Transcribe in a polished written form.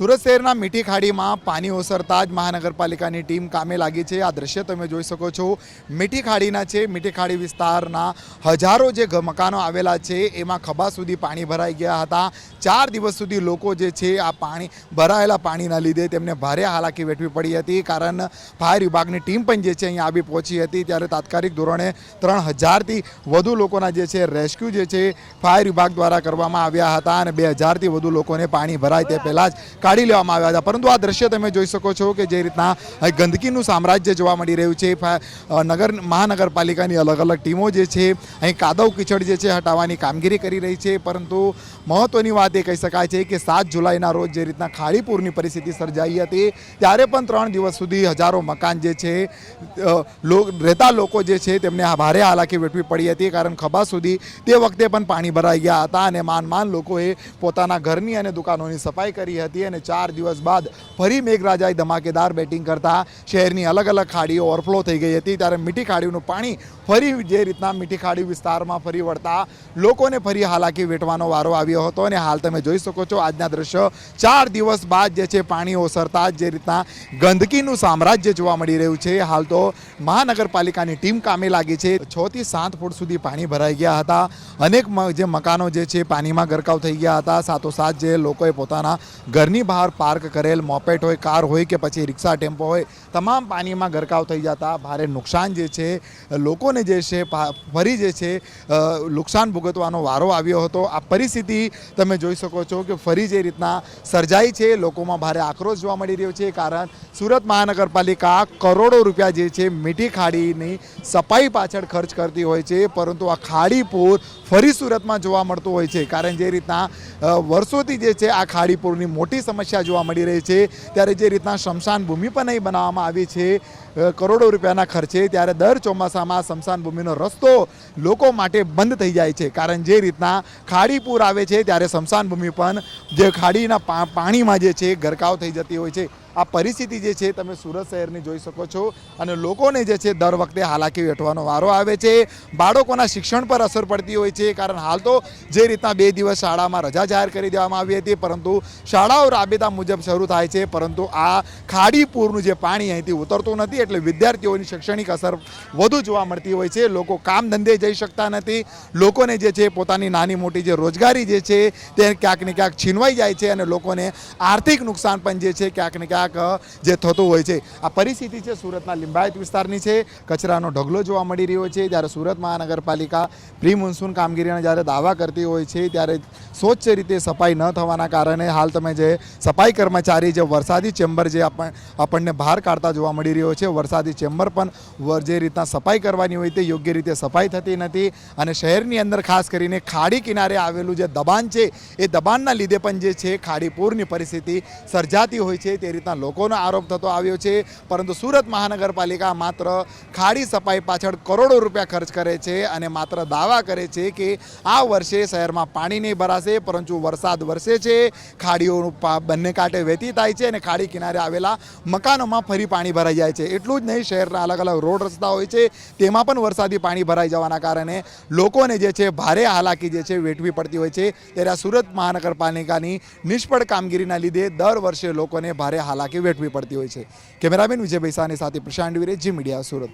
સુરત શહેરના મીઠી ખાડીમાં પાણી ઓસરતા જ મહાનગરપાલિકાની ટીમ કામે લાગી છે। આ દ્રશ્ય તમે જોઈ શકો છો, મીઠી ખાડીના છે। મીઠી ખાડી વિસ્તારના હજારો જે મકાનો આવેલા છે એમાં ખભા સુધી પાણી ભરાઈ ગયા હતા। 4 દિવસ સુધી લોકો જે છે આ પાણી ભરાયેલા પાણીના લીધે તેમને ભારે હાલાકી વેઠવી પડી હતી। કારણ ફાયર વિભાગની ટીમ પણ જે છે અહીંયા આવી પહોંચી હતી, ત્યારે તાત્કાલિક ધોરણે 3000થી વધુ લોકોના જે છે રેસ્ક્યુ જે છે ફાયર વિભાગ દ્વારા કરવામાં આવ્યા હતા અને 2000થી વધુ લોકોને પાણી ભરાય તે પહેલાં જ કાઢી લેવામાં આવ્યા હતા। પરંતુ આ દ્રશ્ય તમે જોઈ શકો છો કે જે રીતના ગંદકીનું સામ્રાજ્ય જોવા મળી રહ્યું છે। મહાનગરપાલિકાની અલગ અલગ ટીમો જે છે અહીં કાદવ કીચડ જે છે હટાવવાની કામગીરી કરી રહી છે। પરંતુ મહત્વની વાત એ કહી શકાય છે કે 7 જુલાઈના રોજ જે રીતના ખાડીપૂરની પરિસ્થિતિ સર્જાઈ હતી, ત્યારે પણ 3 દિવસ સુધી હજારો મકાન જે છે રહેતા લોકો જે છે તેમને ભારે હાલાકી વેઠવી પડી હતી। કારણ ખભા સુધી તે વખતે પણ પાણી ભરાઈ ગયા હતા અને માંડ લોકોએ પોતાના ઘરની અને દુકાનોની સફાઈ કરી હતી। અને 4 દિવસ બાદ ફરી મેઘરાજાએ ધમાકેદાર બેટિંગ કરતા શહેરની અલગ અલગ ખાડીઓ ઓવરફ્લો થઈ ગઈ હતી। ત્યારે મીઠી ખાડીનું પાણી ફરી જે રીતના મીઠી ખાડી વિસ્તારમાં ફરી વળતા લોકોને ફરી હાલાકી વેઠવાનો વારો આવ્યો હતો। અને હાલ તમે જોઈ શકો છો આજના દ્રશ્ય 4 દિવસ બાદ જે છે પાણી ઓસરતા જે રીતના ગંદકીનું સામ્રાજ્ય જોવા મળી રહ્યું છે। હાલ તો મહાનગરપાલિકાની ટીમ કામે લાગી છે। 6 થી 7 ફૂટ સુધી પાણી ભરાઈ ગયા હતા। અનેક જે મકાનો જે છે પાણીમાં ગરકાવ થઈ ગયા હતા। સાથોસાથ જે લોકોએ પોતાના ઘરની બહાર પાર્ક કરેલ મોપેટ હોય, કાર હોય કે પછી રિક્ષા, ટેમ્પો હોય, તમામ પાણીમાં ગરકાવ થઈ જતા ભારે નુકસાન જે છે લોકોને જે છે ફરી જે છે નુકસાન ભોગવવાનો વારો આવ્યો હતો। આ પરિસ્થિતિ તમે જોઈ શકો છો કે ફરી જે રીતના સર્જાઈ છે, લોકોમાં ભારે આક્રોશ જોવા મળી રહ્યો છે। કારણ સુરત મહાનગરપાલિકા કરોડો રૂપિયા જે છે મીઠી ખાડીની સફાઈ પાછળ ખર્ચ કરતી હોય છે, પરંતુ આ ખાડીપૂર ફરી સુરતમાં જોવા મળતું હોય છે। કારણ જે રીતના વર્ષોથી જે છે આ ખાડીપૂરની મોટી સમસ્યા જોવા મળી રહી છે, ત્યારે જે રીતના સ્મશાન ભૂમિ પણ અહીં બનાવવામાં આવી છે કરોડો રૂપિયાના ખર્ચે, ત્યારે દર ચોમાસામાં સ્મશાન ભૂમિનો રસ્તો લોકો માટે બંધ થઈ જાય છે। કારણ જે રીતના ખાડીપૂર આવે છે ત્યારે સ્મશાન ભૂમિ પણ જે ખાડીના પાણીમાં જે છે ગરકાવ થઈ જતી હોય છે। આ પરિસ્થિતિ જે છે તમે સુરત શહેરની જોઈ શકો છો અને લોકોને જે છે દર વખતે હાલાકી વેઠવાનો વારો આવે છે। બાળકોના શિક્ષણ પર અસર પડતી હોય છે। કારણ હાલ તો જે રીતના 2 દિવસ શાળામાં રજા જાહેર કરી દેવામાં આવી હતી, પરંતુ શાળાઓ રાબેતા મુજબ શરૂ થાય છે, પરંતુ આ ખાડીપૂરનું જે પાણી અહીંથી ઉતરતું નથી, એટલે વિદ્યાર્થીઓની શૈક્ષણિક અસર વધુ જોવા મળતી હોય છે। લોકો કામ ધંધે જઈ શકતા નથી, લોકોને જે છે પોતાની નાની મોટી જે રોજગારી જે છે તે ક્યાંક ને ક્યાંક છીનવાઈ જાય છે અને લોકોને આર્થિક નુકસાન પણ જે છે ક્યાંક ને ક્યાંક જે થતું હોય છે। આ પરિસ્થિતિ છે સુરતના લિંબાયત વિસ્તારની છે। કચરાનો ઢગલો જોવા મળી રહ્યો છે। જ્યારે સુરત મહાનગરપાલિકા પ્રી મોન્સૂન કામગીરીના જ્યારે દાવા કરતી હોય છે, ત્યારે સ્વચ્છ રીતે સફાઈ ન થવાના કારણે હાલ તમે જે સફાઈ કર્મચારી જે વરસાદી ચેમ્બર જે આપણને બહાર કાઢતા જોવા મળી રહ્યો છે, વરસાદી ચેમ્બર પણ જે રીતના સફાઈ કરવાની હોય તે યોગ્ય રીતે સફાઈ થતી નથી। અને શહેરની અંદર ખાસ કરીને ખાડી કિનારે આવેલું જે દબાણ છે એ દબાણના લીધે પણ જે છે ખાડીપૂરની પરિસ્થિતિ સર્જાતી હોય છે, તે રીતના લોકોનો આરોપ થતો આવ્યો છે। પરંતુ સુરત મહાનગરપાલિકા માત્ર ખાડી સફાઈ પાછળ કરોડો રૂપિયા ખર્ચ કરે છે અને માત્ર દાવા કરે છે કે આ વર્ષે શહેરમાં પાણી નહીં ભરાશે, પરંતુ વરસાદ વરસે છે, ખાડીઓ બંને કાંઠે વહેતી થાય છે અને ખાડી કિનારે આવેલા મકાનોમાં ફરી પાણી ભરાઈ જાય છે। એટલું જ નહીં, શહેરના અલગ અલગ રોડ રસ્તા હોય છે તેમાં પણ વરસાદી પાણી ભરાઈ જવાના કારણે લોકોને જે છે ભારે હાલાકી જે છે વેઠવી પડતી હોય છે। ત્યારે આ સુરત મહાનગરપાલિકાની નિષ્ફળ કામગીરીના લીધે દર વર્ષે લોકોને ભારે હાલાકી વેઠવી પડતી હોય છે। કેમેરામેન વિજય ભૈસાની સાથે પ્રશાંત વિરે, જી મીડિયા, સુરત।